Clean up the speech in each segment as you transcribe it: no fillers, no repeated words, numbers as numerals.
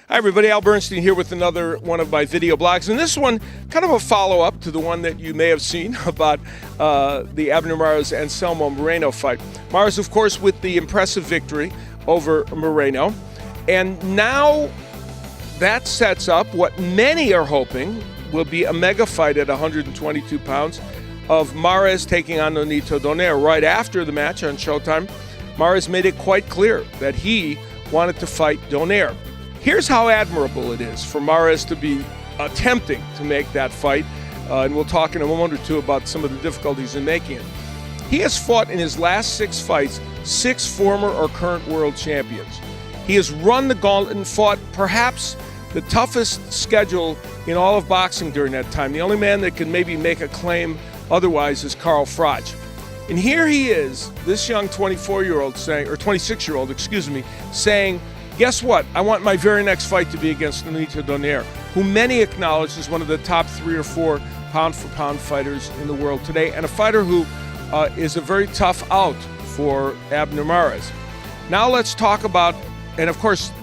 Hi, everybody. Al Bernstein here with another one of my video blogs. And this one, kind of a follow-up to the one that you may have seen about the Abner Mares-Anselmo Moreno fight. Mares, of course, with the impressive victory over Moreno. And now that sets up what many are hoping will be a mega fight at 122 pounds of Mares taking on Nonito Donaire. Right after the match on Showtime, Mares made it quite clear that he wanted to fight Donaire. Here's how admirable it is for Mares to be attempting to make that fight, and we'll talk in a moment or two about some of the difficulties in making it. He has fought in his last 6 fights 6 former or current world champions. He has run the gauntlet and fought perhaps the toughest schedule in all of boxing during that time. The only man that can maybe make a claim otherwise is Carl Froch. And here he is, this young 24-year-old saying, or 26-year-old, excuse me, saying, guess what? I want my very next fight to be against Nonito Donaire, who many acknowledge is one of the top 3 or 4 pound-for-pound fighters in the world today, and a fighter who is a very tough out for Abner Mares. Now let's talk about, and of course,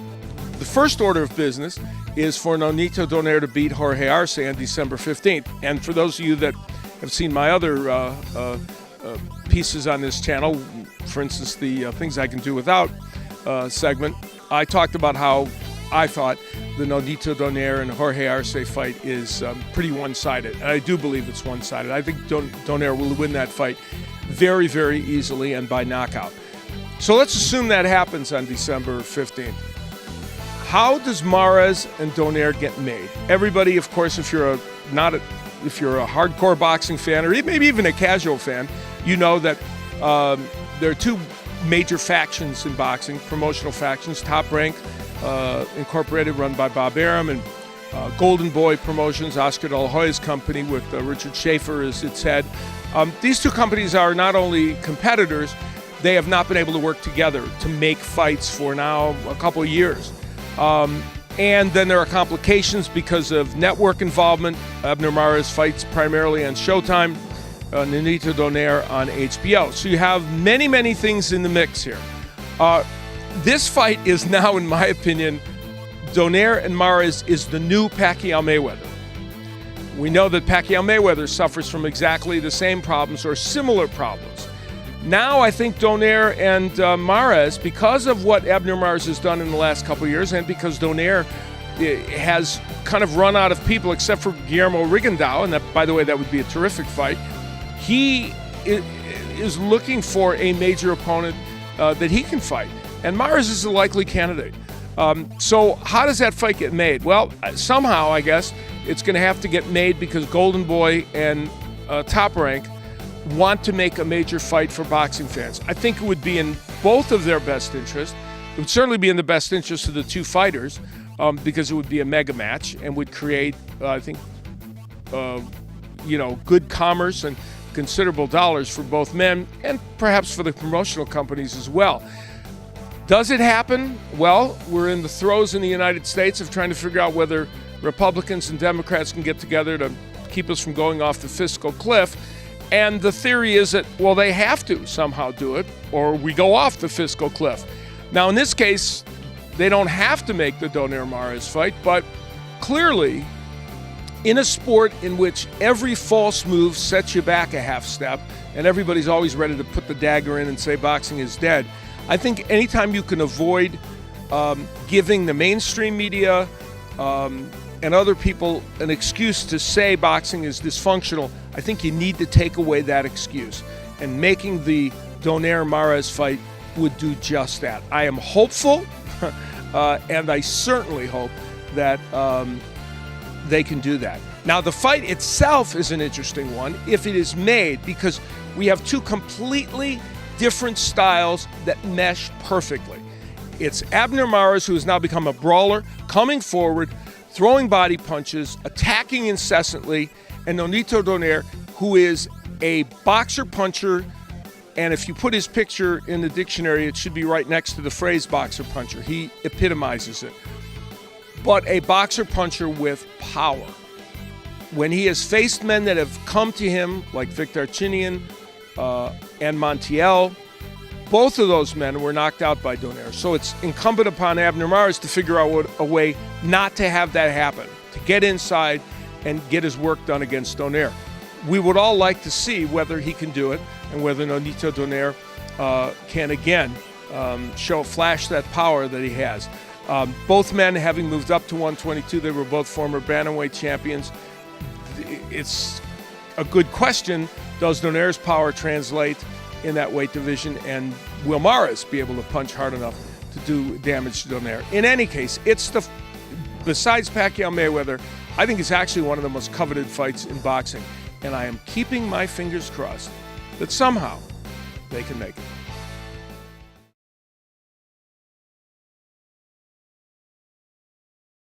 the first order of business is for Nonito Donaire to beat Jorge Arce on December 15th. And for those of you that have seen my other pieces on this channel, for instance, the Things I Can Do Without segment, I talked about how I thought the Nonito Donaire and Jorge Arce fight is pretty one-sided. And I do believe it's one-sided. I think Donaire will win that fight very, very easily and by knockout. So let's assume that happens on December 15th. How does Mares and Donaire get made? Everybody, of course, if you're a hardcore boxing fan, or maybe even a casual fan, you know that there are 2 major factions in boxing, promotional factions: Top Rank Incorporated, run by Bob Arum, and Golden Boy Promotions, Oscar De La Hoya's company with Richard Schaefer as its head. These 2 companies are not only competitors, they have not been able to work together to make fights for now a couple of years. And then there are complications because of network involvement. Abner Mares fights primarily on Showtime, Nonito Donaire on HBO. So you have many, many things in the mix here. This fight is now, in my opinion, Donaire and Mares is the new Pacquiao-Mayweather. We know that Pacquiao-Mayweather suffers from exactly the same problems or similar problems. Now I think Donaire and Mares, because of what Abner Mares has done in the last couple of years, and because Donaire has kind of run out of people except for Guillermo Rigondeaux, and that, by the way, that would be a terrific fight, he is looking for a major opponent that he can fight. And Mares is a likely candidate. So how does that fight get made? Well, somehow, I guess, it's going to have to get made because Golden Boy and Top Rank want to make a major fight for boxing fans. I think it would be in both of their best interest. It would certainly be in the best interest of the 2 fighters because it would be a mega match and would create, I think, good commerce and considerable dollars for both men and perhaps for the promotional companies as well. Does it happen? Well, we're in the throes in the United States of trying to figure out whether Republicans and Democrats can get together to keep us from going off the fiscal cliff. And the theory is that, well, they have to somehow do it or we go off the fiscal cliff. Now, in this case, they don't have to make the Donaire-Mares fight, but clearly, in a sport in which every false move sets you back a half step and everybody's always ready to put the dagger in and say boxing is dead, I think anytime you can avoid giving the mainstream media and other people an excuse to say boxing is dysfunctional, I think you need to take away that excuse. And making the Donaire-Mares fight would do just that. I am hopeful, and I certainly hope that they can do that. Now, the fight itself is an interesting one if it is made, because we have 2 completely different styles that mesh perfectly. It's Abner Mares, who has now become a brawler, coming forward, throwing body punches, attacking incessantly, and Nonito Donaire, who is a boxer-puncher, and if you put his picture in the dictionary, it should be right next to the phrase boxer-puncher. He epitomizes it. But a boxer-puncher with power. When he has faced men that have come to him, like Victor Chinian and Montiel, Both of those men were knocked out by Donaire. So it's incumbent upon Abner Mares to figure out a way not to have that happen, to get inside and get his work done against Donaire. We would all like to see whether he can do it and whether Nonito Donaire can again flash that power that he has. Both men having moved up to 122, they were both former bantamweight champions. It's a good question. Does Donaire's power translate in that weight division, and will Mares be able to punch hard enough to do damage to Donaire? In any case, besides Pacquiao-Mayweather, I think it's actually one of the most coveted fights in boxing, and I am keeping my fingers crossed that somehow they can make it.